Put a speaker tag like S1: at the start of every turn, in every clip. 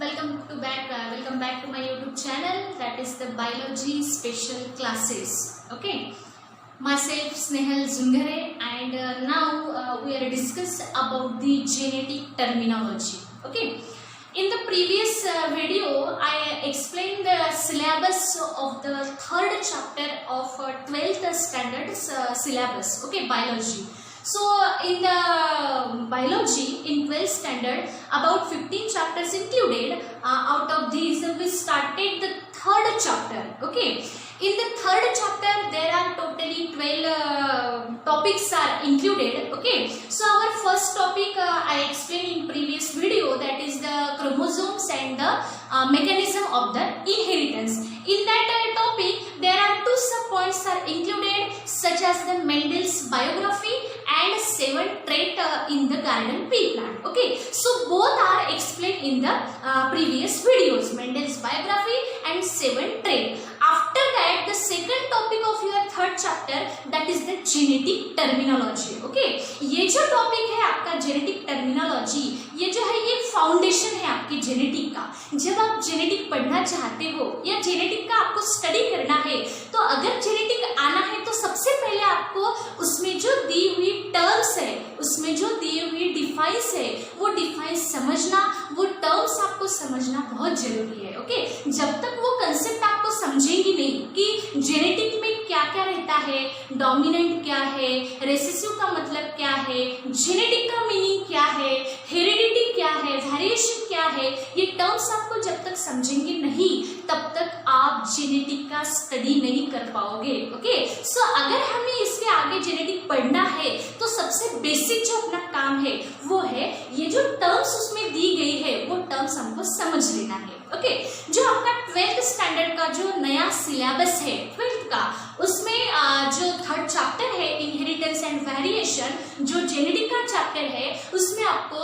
S1: Welcome back to my YouTube channel, that is the biology special classes. Okay, myself Snehal Zungare, and now we are discuss about the genetic terminology. Okay, in the previous video I explained the syllabus of the third chapter of 12th standard syllabus. Okay, biology. So in the biology in 12th standard, about 15 chapters included. Out of these we started the third chapter. Okay, in the third chapter there are totally 12 topics are included. Okay, so our first topic I explained in previous video, that is the chromosomes and the mechanism of the inheritance. In that topic there are two sub points are included, such as the Mendel's biography and 7 traits in the garden pea plant. Okay, so both are explained in the previous videos, Mendel's biography and 7 traits. After that, the second topic of your third chapter, that is the genetic terminology. Okay, ये जो topic है आपका genetic terminology, ये जो है ये foundation है आपके जेनेटिक का. जब आप जेनेटिक पढ़ना चाहते हो या जेनेटिक का आपको स्टडी करना है, तो अगर जेनेटिक आना है तो सबसे पहले आपको उसमें जो दी हुई टर्म्स है, उसमें जो दी हुई डिफाइंस है, वो डिफाइंस समझना, वो टर्म्स आपको समझना बहुत जरूरी है. ओके, जब तक वो कंसेप्ट आपको समझेंगी नहीं कि जेनेटिक में क्या क्या रहता है, डोमिनेंट क्या है, रेसेसिव का मतलब क्या है, जेनेटिक का मीनिंग क्या है, हेरिडिटी क्या है, वेरिएशन क्या है, ये टर्म्स आपको जब तक समझेंगे नहीं तब तक आप जेनेटिक का स्टडी नहीं कर पाओगे. ओके, सो अगर हमें इसके आगे जेनेटिक पढ़ना है तो सबसे बेसिक जो अपना काम है वो है ये जो टर्म्स उसमें दी गई है वो टर्म्स हमको समझ लेना है. ओके, जो आपका 12th स्टैंडर्ड का जो नया सिलेबस है 12th का, उसमें जो थर्ड चैप्टर है इनहेरिटेंस एंड वेरिएशन, जो जेनेटिक का चैप्टर है, उसमें आपको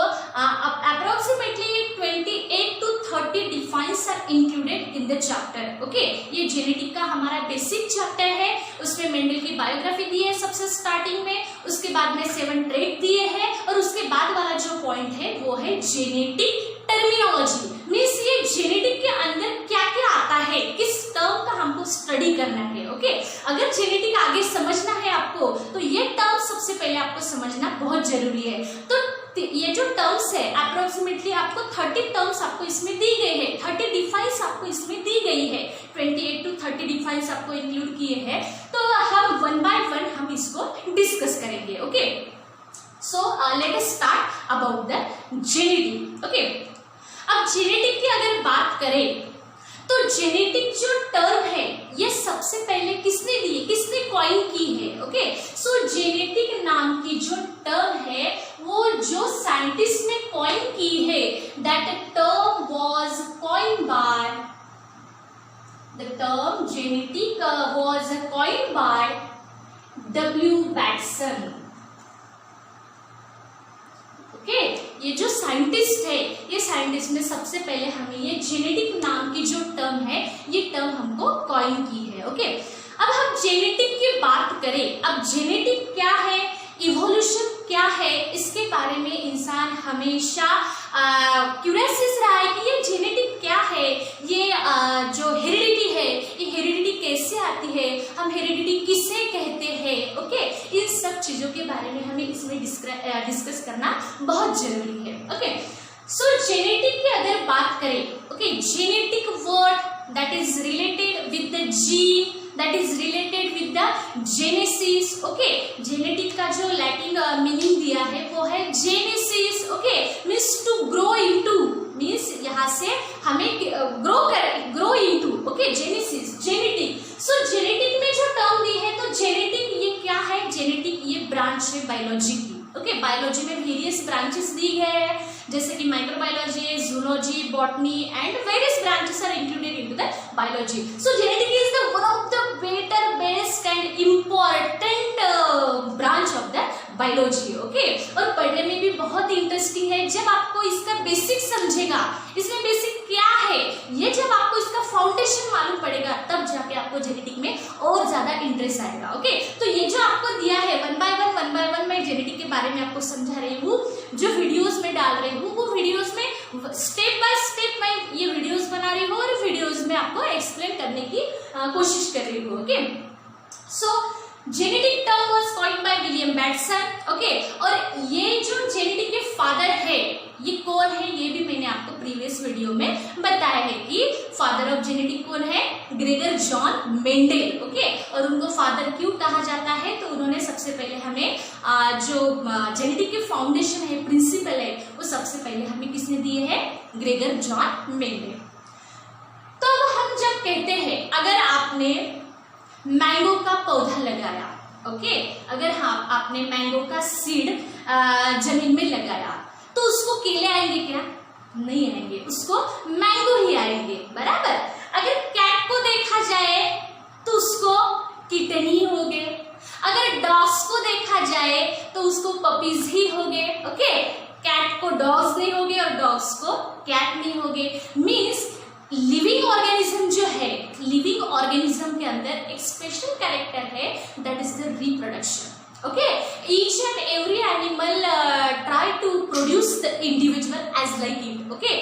S1: approximately 28 to 30 defines are included in the chapter. Okay, ये जेनेटिक का हमारा बेसिक चैप्टर है. उसमें मेंडल की बायोग्राफी दी है सबसे स्टार्टिंग में, उसके बाद में 7 ट्रेट दिए हैं, और उसके बाद वाला जो पॉइंट है वो है जेनेटिक टर्मिनोलॉजी. मीन्स ये जेनेटिक के अंदर क्या क्या आता है, किस टर्म का हमको स्टडी करना है. ओके, अगर जेनेटिक आगे समझना है आपको तो ये टर्म सबसे पहले आपको समझना बहुत जरूरी है. तो ये जो टर्म्स है अप्रोक्सीमेटली आपको 30 टर्म्स आपको इसमें दी गई है, 30 डिफाइंस आपको इसमें दी गई है, 28 to 30 डिफाइंस आपको इंक्लूड किए हैं. तो हम वन बाय वन हम इसको डिस्कस करेंगे. Okay, so let us start about the genetic. Okay, अब जेनेटिक की अगर बात करें तो जेनेटिक जो टर्म है ये सबसे पहले किसने दी, किसने कॉइन की है. ओके, सो जेनेटिक नाम की जो टर्म है वो जो साइंटिस्ट ने कॉइन की है, that term was coined bye, the term genetic was coined bye W. Watson. Okay, ये जो साइंटिस्ट है, ये साइंटिस्ट ने सबसे पहले हमें ये जेनेटिक नाम की जो टर्म है ये टर्म हमको कॉइन की है. ओके, अब हम जेनेटिक की बात करें. अब जेनेटिक क्या है, इवोल्यूशन क्या है, इसके बारे में इंसान हमेशा क्यूरियस रहा है कि ये जेनेटिक क्या है, ये जो हेरिडिटी है ये हेरिडिटी कैसे आती है, हम हेरिडिटी किसे कहते हैं. ओके, इन सब चीजों के बारे में हमें इसमें डिस्कस करना बहुत जरूरी है. ओके, सो जेनेटिक की अगर बात करें, okay, genetic word that is related with the gene, that is related with the genesis. okay, genetic का जो लैटिन मीनिंग दिया है वो है genesis. okay, means to grow into, means यहाँ से हमें grow into. okay, genesis, genetic. so genetic में जो टर्म दी है तो genetic ये क्या है, genetic ये ब्रांच है बायोलॉजी की. ओके, बायोलॉजी में वेरियस ब्रांचेस दी गए हैं, जैसे कि microbiology, zoology, botany and various branches are included into the biology. So genetic is the one of the better, best and important branch of the biology. Okay, और पढ़ने में भी बहुत इंटरेस्टिंग है. जब आपको इसका बेसिक समझेगा, इसमें बेसिक क्या है, ये जब आपको इसका फाउंडेशन मालूम पड़ेगा, तब जाके आपको जेनेटिक में और ज्यादा इंटरेस्ट आएगा। ओके, तो ये जो आपको दिया है वन बाय वन मैं जेनेटिक के बारे में आपको समझा रही हूँ, जो वीडियोस में डाल रही हूँ वो वीडियोस में स्टेप बाय स्टेप मैं ये वीडियोस बना रही हूँ और वीडियोस में आपको एक्सप्लेन करने की कोशिश कर रही हूँ। Okay, so genetic term was coined by William Bateson. Okay, और ये जो जेनेटिक के फादर है ये कौन है, ये भी मैंने आपको प्रीवियस वीडियो में बताया है कि फादर ऑफ जेनेटिक कौन है, ग्रेगर जॉन मेंडल। ओके, और उनको फादर क्यों कहा जाता है, तो उन्होंने सबसे पहले हमें जो जेनेटिक के फाउंडेशन है, प्रिंसिपल है, वो सबसे पहले हमें किसने दिए हैं, ग्रेगर जॉन मेंडल। तो अब हम जब कहते हैं अगर आपने मैंगो का पौधा लगाया, ओके, अगर हाँ आपने मैंगो का सीड जमीन में लगाया तो उसको केले आएंगे क्या, नहीं आएंगे, उसको मैंगो ही आएंगे, बराबर। अगर कैट को देखा जाए तो उसको किटन ही होंगे, अगर डॉग्स को देखा जाए तो उसको पपीज ही होंगे। ओके, कैट को डॉग्स नहीं होंगे और डॉग्स को कैट नहीं होंगे। मीन्स लिविंग ऑर्गेनिज्म जो है, लिविंग ऑर्गेनिज्म के अंदर एक स्पेशल कैरेक्टर है, that is the reproduction. Okay, each and every animal try to produce the individual as like it. Okay,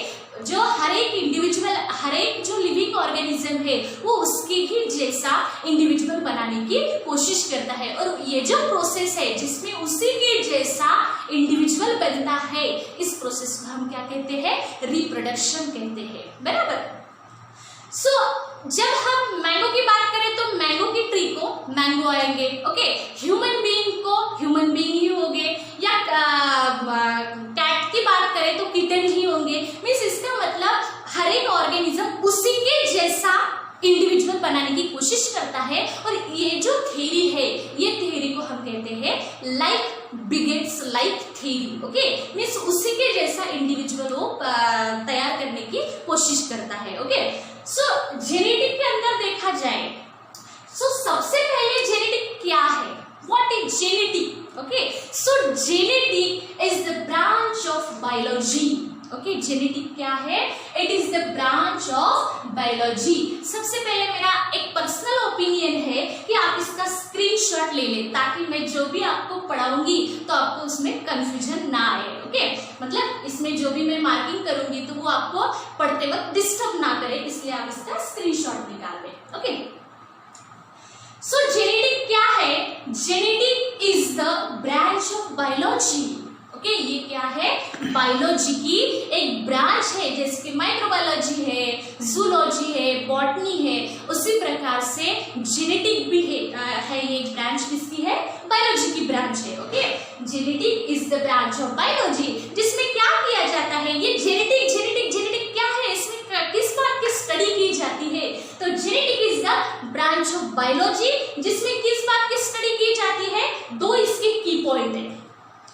S1: जो हर एक इंडिविजुअल, हर एक जो लिविंग ऑर्गेनिज्म है वो उसके ही जैसा इंडिविजुअल बनाने की कोशिश करता है, और ये जो प्रोसेस है जिसमें उसी के जैसा इंडिविजुअल बनता है, इस प्रोसेस को हम क्या कहते हैं, रिप्रोडक्शन कहते हैं, बराबर। सो जब हम मैंगो की बात करें तो मैंगो की ट्री को मैंगो आएंगे। ओके, ह्यूमन बीइंग को ह्यूमन बीइंग ही होंगे, या कैट की बात करें तो किटन ही होंगे। मीन्स इसका मतलब हर एक ऑर्गेनिज्म उसी के जैसा इंडिविजुअल बनाने की कोशिश करता है, और ये जो थ्योरी है, ये थ्योरी को हम कहते हैं like begets like theory. Okay, means उसी के जैसा इंडिविजुअल वो तैयार करने की कोशिश करता है। ओके, सो जेनेटिक के अंदर देखा जाए, सो सबसे पहले जेनेटिक क्या है, what is genetic. Okay, so genetic is the branch of biology. Okay, genetic क्या है, it is the branch of biology. सबसे पहले मेरा एक पर्सनल ओपिनियन है कि आप इसका स्क्रीनशॉट ले लें, ताकि मैं जो भी आपको पढ़ाऊंगी तो आपको उसमें कंफ्यूजन ना आए। ओके, मतलब इसमें जो भी मैं मार्किंग करूंगी तो वो आपको पढ़ते वक्त डिस्टर्ब ना करे, इसलिए आप इसका स्क्रीनशॉट निकाल लें। ओके, सो जेनेटिक क्या है, genetic is the branch of biology. Okay, ये क्या है, बायोलॉजी की एक ब्रांच है, जैसे कि माइक्रोबायोलॉजी है, जूलॉजी है, बॉटनी है, उसी प्रकार से जेनेटिक भी है ये एक ब्रांच किसकी है, बायोलॉजी की ब्रांच है। Okay, genetic is the branch of biology, जिसमें क्या किया जाता है, ये जेनेटिक जेनेटिक जेनेटिक क्या है, इसमें किस बात की स्टडी की जाती है, तो genetic is the branch of biology, जिसमें किस बात की स्टडी की जाती है, दो इसके की पॉइंट है।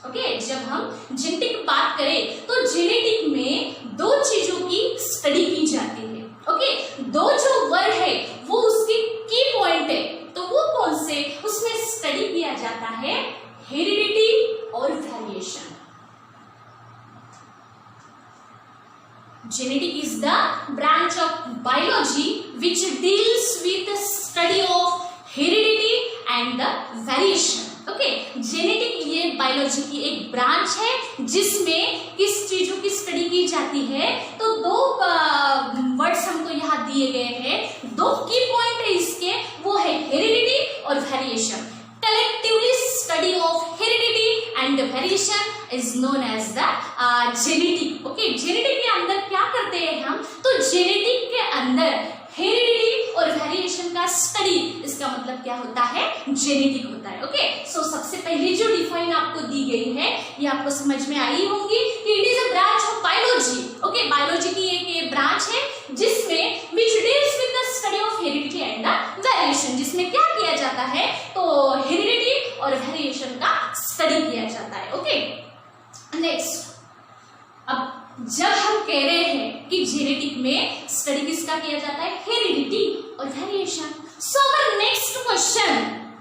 S1: ओके, जब हम जेनेटिक की बात करें तो जेनेटिक में दो चीजों की स्टडी की जाती है। ओके, दो जो वर्ड है वो उसके की पॉइंट है, तो वो कौन से, उसमें स्टडी किया जाता है हेरिडिटी और variation. Genetic is the branch of biology which deals with the study of heredity and the variation. Okay, genetic ये बायोलॉजी की एक ब्रांच है जिसमें किस चीजों की स्टडी की जाती है, तो दो वर्ड्स हमको यहाँ दिए गए हैं, दो की पॉइंट है इसके, वो है हेरिडिटी और variation. Collectively study of heredity and variation is known as the genetic. Okay, genetic के अंदर क्या करते हैं हम, तो जेनेटिक के अंदर हेरिडिटी और वेरिएशन का स्टडी, इसका मतलब क्या होता है, जेनेटिक होता है। ओके, सो सबसे पहले जो डिफाइन आपको दी गई है ये आपको समझ में आई होंगी कि it is a branch of biology. Okay, biology की एक ब्रांच है जिसमें which deals with the study of heredity and the variation, जिसमें क्या किया जाता है, तो हेरिडिटी और वेरिएशन का स्टडी किया जाता है। ओके, नेक्स्ट, अब जब हम कह रहे हैं कि जेनेटिक में स्टडी किसका किया जाता है, हेरिडिटी और variation, so our next question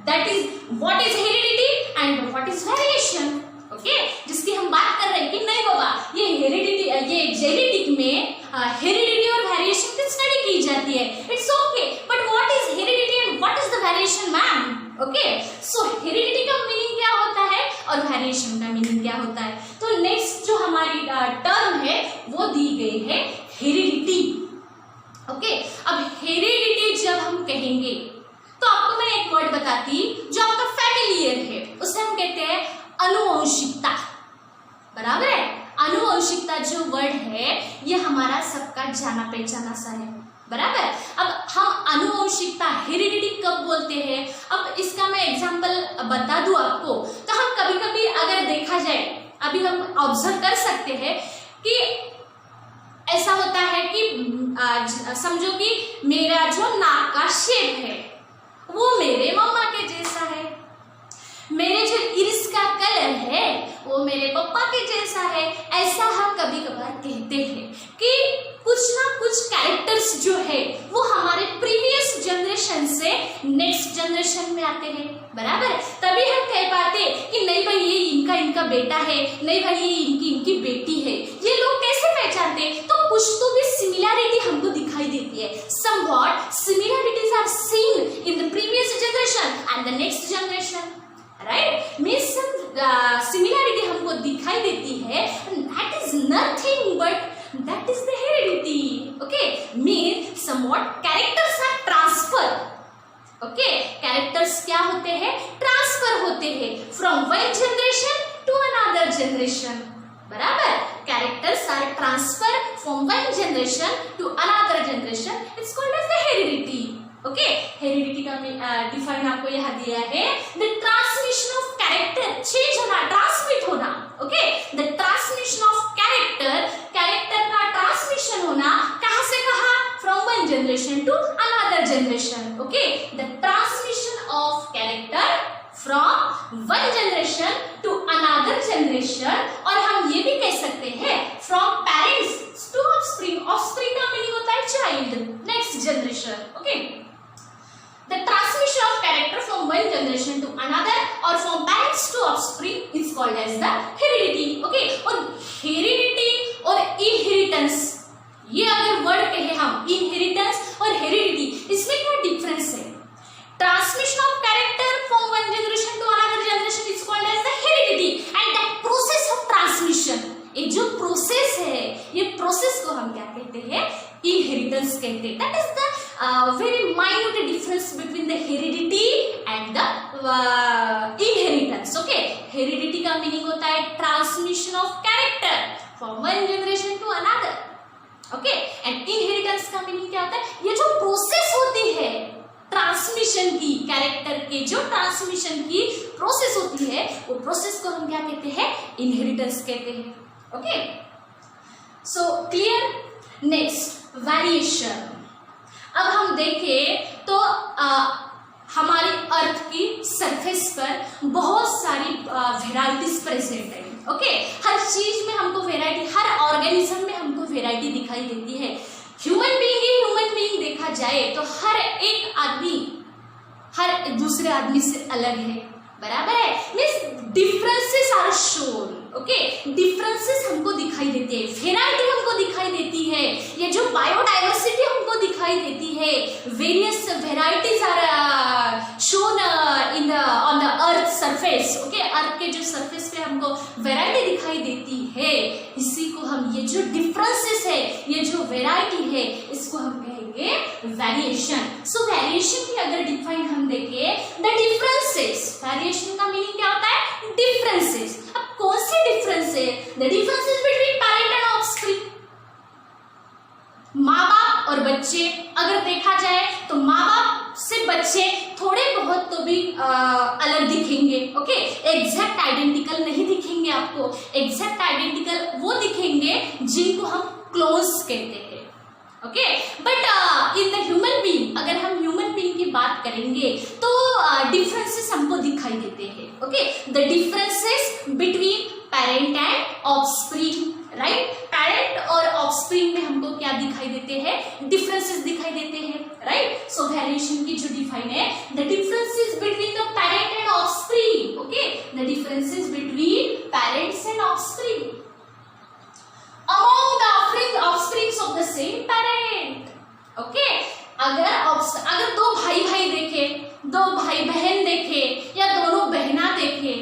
S1: that is what is heredity and what is variation. Okay, जिसकी हम बात कर रहे हैं कि नहीं बाबा, ये हेरिडिटी, ये जेनेटिक में हेरिडिटी और वेरिएशन की स्टडी की जाती है, it's okay, okay, so heredity का मीनिंग क्या होता है और वेरिएशन का मीनिंग क्या होता है। तो नेक्स्ट जो हमारी टर्म है वो दी गई है हेरिडिटी। ओके, अब हेरिडिटी जब हम कहेंगे तो आपको मैं एक वर्ड बताती जो आपका फैमिलियर है, उसे हम कहते हैं अनुवंशिकता। बराबर है, अनुवंशिकता जो वर्ड है ये हमारा सबका जाना पहचाना सा है। बराबर, अब हम अनुवंशिकता हेरिडिटी कब बोलते हैं, अब इसका मैं एग्जांपल बता दूं आपको। तो हम कभी कभी अगर देखा जाए, अभी हम ऑब्जर्व कर सकते हैं कि ऐसा होता है कि समझो कि मेरा जो नाक का शेप है वो मेरे मम्मा के जैसा है, मेरे जो इरिस का कलर है वो मेरे पापा के जैसा है। ऐसा हम कभी कभार कहते हैं कि कुछ ना कुछ कैरेक्टर्स जो है वो हमारे प्रीवियस जनरेशन से नेक्स्ट जनरेशन में आते हैं। बराबर, तभी हम कह पाते कि नहीं भाई ये इनका बेटा है, नहीं भाई ये इनकी बेटी है। ये लोग कैसे पहचानते, तो कुछ तो भी सिमिलैरिटी हमको दिखाई देती है। Somewhat similarities are seen in the previous generation and the next generation, right, means similarity हमको दिखाई देती है। That is nothing but that is the heredity. Okay, mean somewhat characters are transfer. Okay, characters क्या होते हैं, transfer होते हैं from one generation to another generation. बराबर, characters are transfer from one generation to another generation, it's called as the heredity. Okay, heredity का define आपको यहाँ दिया है, the transmission of character, change होना, ट्रांसमिट होना। Okay, the transmission of character, character का transmission होना कहाँ से कहाँ, from one generation to another generation. Okay, the transmission of character from one generation to another generation, और हम ये भी कह सकते हैं from parents to offspring. Offspring का मीनिंग होता है child, next generation. Okay, the transmission of character from one generation to another or from parents to offspring is called as the heredity. Okay, और heredity और inheritance, ये अगर word कहे हम inheritance और heredity, इसमें क्या डिफरेंस है। Transmission of character from one generation to another generation is called as the heredity and that process of transmission, ये जो प्रोसेस है, ये प्रोसेस को हम क्या कहते हैं, inheritance कहते हैं। That is the very minute difference between the heredity and the inheritance. Okay, heredity का meaning होता है transmission of character from one generation to another. Okay, and inheritance का meaning क्या होता है, ये जो प्रोसेस होती है ट्रांसमिशन की, कैरेक्टर के जो ट्रांसमिशन की प्रोसेस होती है, वो प्रोसेस को हम क्या कहते हैं, इनहेरिटेंस कहते हैं। Okay, so clear. Next, variation. अब हम देखें तो हमारी अर्थ की सरफेस पर बहुत सारी वेराइटीज प्रेजेंट है। ओके, हर चीज में हमको वेराइटी, हर ऑर्गेनिज्म में हमको वेराइटी दिखाई देती है। ह्यूमन बीइंग देखा जाए तो हर एक आदमी हर दूसरे आदमी से अलग है। बराबर है, means differences are shown. Okay, differences हमको दिखाई देते हैं, वेराइटी हमको दिखाई देती है, ये जो बायोडाइवर्सिटी हमको दिखाई देती है, various varieties are shown in the on the earth surface. Okay, earth के जो सरफेस पे हमको वेराइटी दिखाई देती है, इसी को हम, ये जो डिफरेंसेस है, ये जो वेराइटी है, इसको हम कहेंगे वेरिएशन। सो वेरिएशन की अगर डिफाइन हम देखें, द डिफरेंसेस, वेरिएशन का मीनिंग क्या होता है, डिफरेंसेस। अब कौन से डिफरेंस है, the differences between parent and offspring, माँ बाप और बच्चे। अगर देखा जाए तो माँ बाप से बच्चे थोड़े बहुत तो भी अलग दिखेंगे। ओके, एग्जैक्ट आइडेंटिकल नहीं दिखेंगे आपको, एग्जैक्ट आइडेंटिकल वो दिखेंगे जिनको हम क्लोन्स कहते हैं। Okay, but in the human being, अगर हम ह्यूमन बीइंग की बात करेंगे तो डिफरेंसेस हमको दिखाई देते हैं। Okay, the differences between parent and offspring, right, parent और ऑफस्प्रिंग में हमको क्या दिखाई देते हैं, डिफरेंसेस दिखाई देते हैं, राइट। सो वेरिएशन की जो डिफाइन है, the differences between the parent and offspring. Okay, the differences between parents and offspring among the offsprings of the same parent. Okay, अगर दो भाई देखे, दो भाई बहन देखे या दोनों बहना देखे,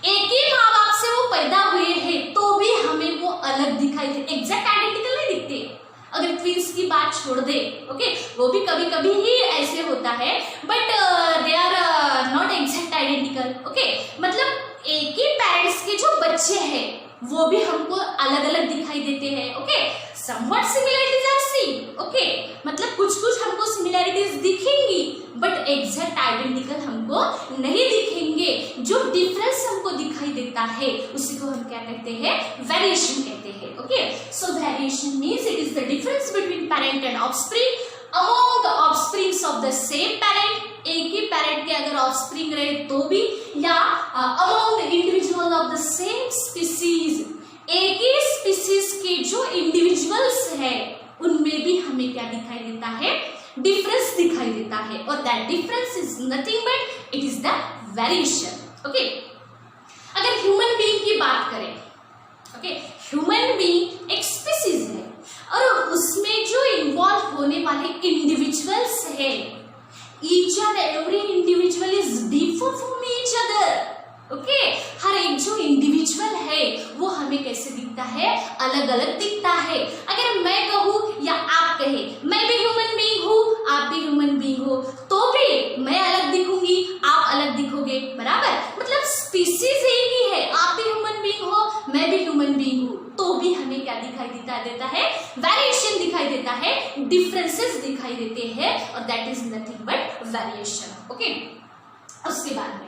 S1: एक ही माँ बाप से वो पैदा हुए हैं तो भी हमें वो अलग दिखाई दे, एग्जैक्ट आइडेंटिकल नहीं दिखते। अगर ट्विंस की बात छोड़ दे, ओके, वो भी कभी कभी ही ऐसे होता है, but they are not exact identical. Okay, मतलब एक ही पेरेंट्स के जो बच्चे हैं वो भी हमको अलग अलग दिखाई देते हैं। Okay, somewhat similarities are seen. Okay, मतलब कुछ कुछ हमको सिमिलरिटीज दिखेंगी बट एग्जैक्ट आइडेंटिकल हमको नहीं दिखेंगे। जो डिफरेंस हमको दिखाई देता है उसी को हम क्या कहते हैं, वेरिएशन कहते हैं। Okay, so variation means it is the difference between parent and offspring among the offsprings of the same parent. एक ही पेरेंट के अगर ऑफस्प्रिंग रहे तो भी, या among the individual of the same species, एक ही स्पीसीज के जो इंडिविजुअल्स है उनमें भी हमें क्या दिखाई देता है, डिफरेंस दिखाई देता है, और that difference is nothing but it is the variation. Okay, अगर ह्यूमन बीइंग की बात करें, ओके, ह्यूमन बीइंग एक स्पीसीज है और उसमें जो इन्वॉल्व होने वाले इंडिविजुअल्स है, each and every individual is different from each other. Okay, हर एक जो इंडिविजुअल है वो हमें कैसे दिखता है, अलग अलग दिखता है। अगर मैं कहूँ या आप कहे मैं भी ह्यूमन बीइंग हूँ, आप भी ह्यूमन बीइंग हो, तो भी मैं अलग दिखूंगी, आप अलग दिखोगे, बराबर। मतलब स्पीसीज एक ही है, आप भी ह्यूमन बीइंग हो, मैं भी ह्यूमन बीइंग हूँ, तो भी हमें क्या दिखाई देता है, वेरिएशन दिखाई देता है, डिफरेंसेस दिखाई देते हैं, और that is nothing but variation. Okay, उसके बाद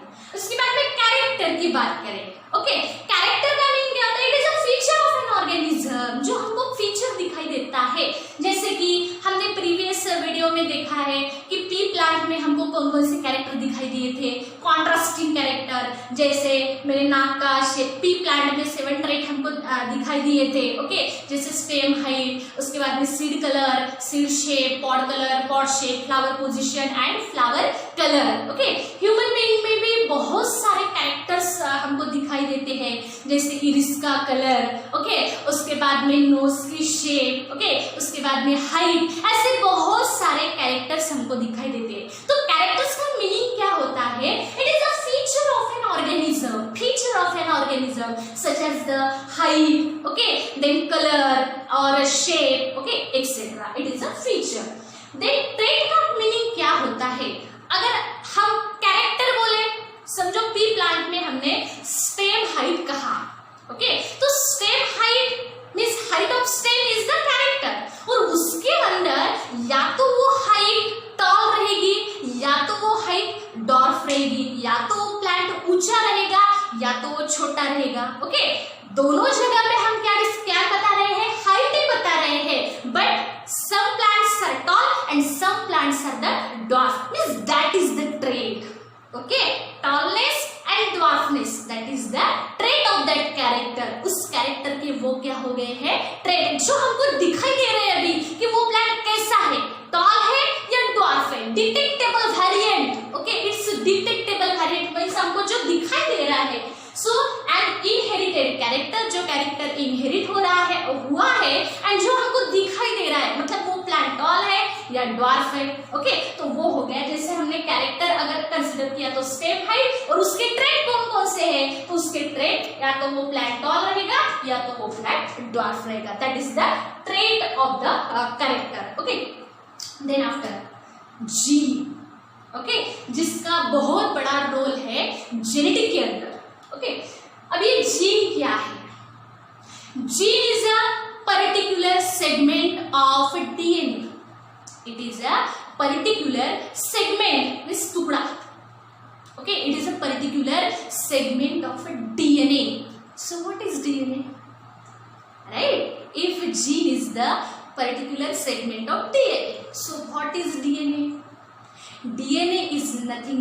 S1: में कैरेक्टर की बात करें। ओके, कैरेक्टर का मीनिंग क्या होता है, it is a feature of an organism, जो हमको फीचर दिखाई देता है। जैसे कि हमने प्रीवियस वीडियो में देखा है कि पी प्लांट में हमको कौन कौन से कैरेक्टर दिखाई दिए थे, कॉन्ट्रास्टिंग कैरेक्टर, जैसे मेरे नाक का शेप, पी प्लांट में 7 ट्रेट हमको दिखाई दिए थे। ओके, जैसे स्टेम हाइट, उसके बाद में seed colour, seed shape, pod colour, pod shape, flower position and flower colour. Okay, human being में भी बहुत सारे कैरेक्टर्स हमको दिखाई देते हैं, जैसे इरिस का कलर, ओके, उसके बाद में नोज की शेप, ओके, उसके बाद में हाइट, ऐसे बहुत सारे कैरेक्टर्स हमको दिखाई देते हैं। तो कैरेक्टर्स का मीनिंग क्या होता है, it is a feature of an organism such as the height, okay, then colour और shape, okay, etcetera, it is a feature. Then trait का मीनिंग क्या होता है, अगर हम कैरेक्टर बोले, समझो पी प्लांट में हमने स्टेम हाइट कहा, ओके, तो stem height means height of stem is the character, और उसके अंदर या तो वो हाइट टॉल रहेगी या तो वो हाइट डॉर्फ रहेगी, या तो वो प्लांट ऊंचा रहेगा या तो वो छोटा रहेगा। ओके, दोनों जगह पे हम क्या बता रहे हैं, हाइट ही बता रहे हैं, but some plants are tall and some plants are the dwarf, means that is the trait. Okay, tallness and dwarfness, that is the trait of that character. उस कैरेक्टर के वो क्या हो गए हैं, ट्रेट, जो हमको दिखाई दे रहे हैं अभी कि वो प्लांट कैसा है, टॉल है या ड्वार्फ है, detectable variant. Okay, it's detectable variant means हमको जो दिखाई दे रहा है। सो एन इनहेरिटेड कैरेक्टर, जो कैरेक्टर इनहेरिट हो रहा है, हुआ है, एंड जो हमको दिखाई दे रहा है, मतलब वो प्लांट टॉल है या ड्वार्फ है। ओके, तो वो हो गया, जैसे हमने कैरेक्टर अगर कंसीडर किया तो स्टेम हाइट, और उसके ट्रेट कौन कौन से हैं, तो उसके ट्रेट या तो वो प्लांट टॉल रहेगा या तो वो प्लांट ड्वार्फ रहेगा, that is the trait of the character. Okay, then after gene, okay, जिसका बहुत बड़ा रोल है जेनेटिक के अंदर। ओके, अब ये जीन क्या है, gene is a particular segment of DNA, it is a particular segment means टुकड़ा। Okay, it is a particular segment of DNA. So what is DNA, right? If gene is the particular segment of DNA, so what is DNA? DNA is nothing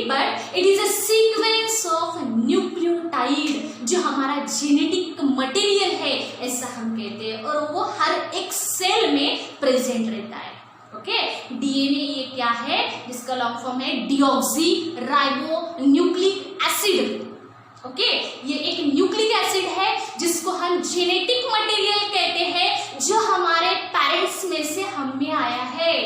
S1: but it is a sequence of nucleotide, जो हमारा genetic material है ऐसा हम कहते हैं, और वो हर एक सेल में प्रेजेंट रहता है। ओके, डीएनए ये क्या है, जिसका लॉन्ग फॉर्म है deoxy ribo nucleic acid. Okay, ये एक न्यूक्लिक एसिड है जिसको हम जेनेटिक मटेरियल कहते हैं, जो हमारे पेरेंट्स में से हम में आया है।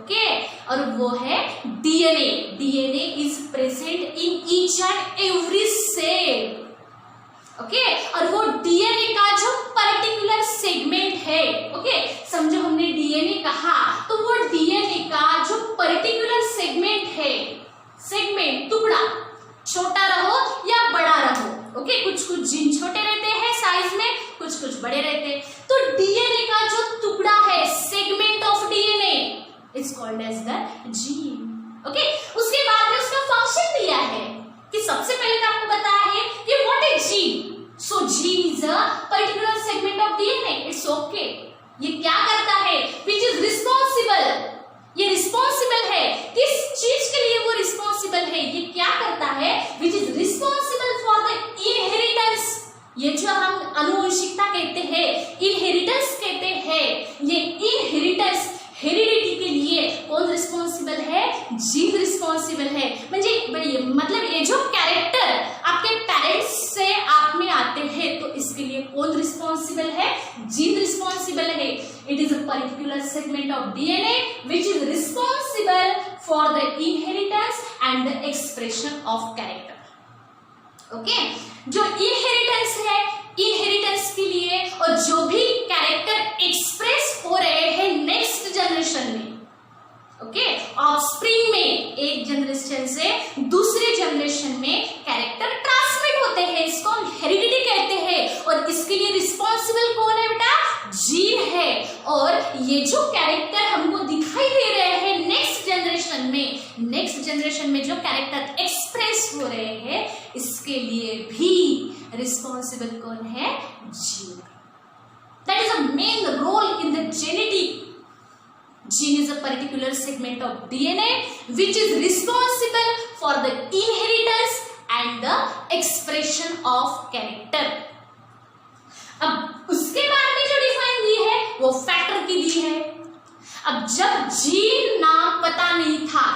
S1: ओके, और वो है DNA. DNA is present in each and every cell, okay, और वो डीएनए का जो पर्टिकुलर सेगमेंट है, ओके, समझो हमने डीएनए कहा तो वो डीएनए का जो पर्टिकुलर सेगमेंट है, सेगमेंट टुकड़ा, छोटा रहो या बड़ा रहो, ओके, कुछ कुछ जीन छोटे रहते हैं साइज में, कुछ कुछ बड़े रहते हैं, तो डीएनए का जो टुकड़ा है, segment of DNA is called as the gene, okay. उसके बाद में उसका फंक्शन दिया है कि सबसे पहले तो आपको बताया है कि what is gene. So gene is a particular segment of DNA, it's okay. ये क्या करता है, विच इज रिस्पॉन्सिबल, ये रिस्पॉन्सिबल है, किस चीज के लिए वो रिस्पॉन्सिबल है, ये क्या करता है, विच is responsible for the inheritance. ये जो हम आनुवंशिकता कहते हैं, इनहेरिटेंस कहते हैं, ये इनहेरिटेंस, हेरिडिटी के लिए कौन रिस्पॉन्सिबल है, जीन रिस्पॉन्सिबल है। मतलब ये जो कैरेक्टर आपके पेरेंट्स से आप में आते हैं, तो इसके लिए कौन रिस्पॉन्सिबल है, जीन रिस्पॉन्सिबल है। It is a particular segment of DNA which is responsible for the inheritance and the expression of character, okay. जो इनहेरिटेंस है, इनहेरिटेंस के लिए और जो भी कैरेक्टर एक्सप्रेस हो रहे हैं नेक्स्ट जनरेशन में, ओके, ऑफस्प्रिंग में, एक जनरेशन से दूसरे जनरेशन में कैरेक्टर ट्रांसमिट होते हैं, इसको हम हेरिडिटी कहते हैं, और इसके लिए रिस्पॉन्सिबल कौन है बेटा, जीन है। और ये जो कैरेक्टर हमको दिखाई दे रहे हैं नेक्स्ट जनरेशन में, नेक्स्ट जनरेशन में जो कैरेक्टर एक्सप्रेस हो रहे हैं, इसके लिए भी रिस्पॉन्सिबल कौन है, gene. That is a main role in the genetic. Gene is a particular segment of DNA which is responsible for the inheritance and the expression of character. अब उसके बाद में जो डिफाइन दी है वो फैक्टर की दी है। अब जब जीन नाम पता नहीं था,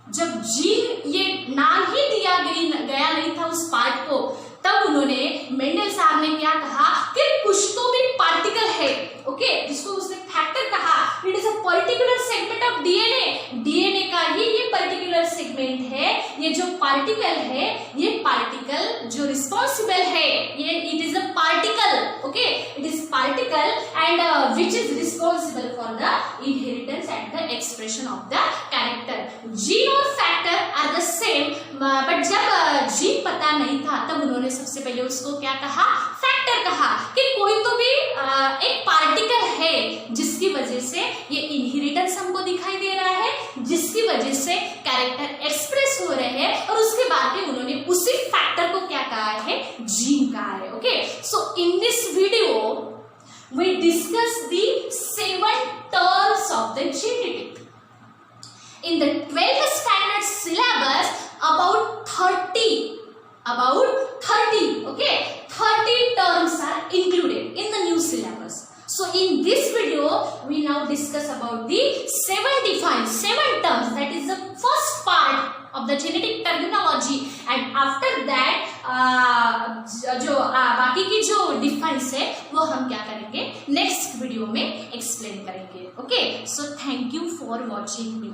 S1: जब जीन ये नाम ही दिया गया नहीं था उस पार्ट को, तब उन्होंने मेंडल साहब ने क्या कहा कि कुछ तो भी पार्टिकल है, ओके, जिसको उसने फैक्टर कहा। It is a particular segment of DNA, DNA का ही ये पर्टिकुलर सेगमेंट है। ये जो पार्टिकल है, ये पार्टिकल जो रिस्पॉन्सिबल है, ये it is a particle, okay, it is particle and which is responsible for the inheritance and the expression of the character. Gene और factor are the same, but जब जीन पता नहीं था तब उन्होंने सबसे पहले उसको क्या कहा, फैक्टर कहा, कि कोई तो भी एक पार्टिकल है जिसकी वजह से ये इनहेरिटेंस हमको दिखाई दे रहा है, जिसकी वजह से कैरेक्टर एक्सप्रेस हो रहे हैं, और उसके बाद में उन्होंने उसी फैक्टर को क्या कहा है, जीन कहा है, okay. So in this video we discuss the 7 terms of the genetic. In the 12th standard syllabus, about 30, okay, 30 terms are included in the new syllabus. So in this video, we now discuss about the 7 terms. That is the first part of the genetic terminology, and after that, जो बाकी की जो defines है वो हम क्या करेंगे, next video में एक्सप्लेन करेंगे, okay. So thank you for watching me.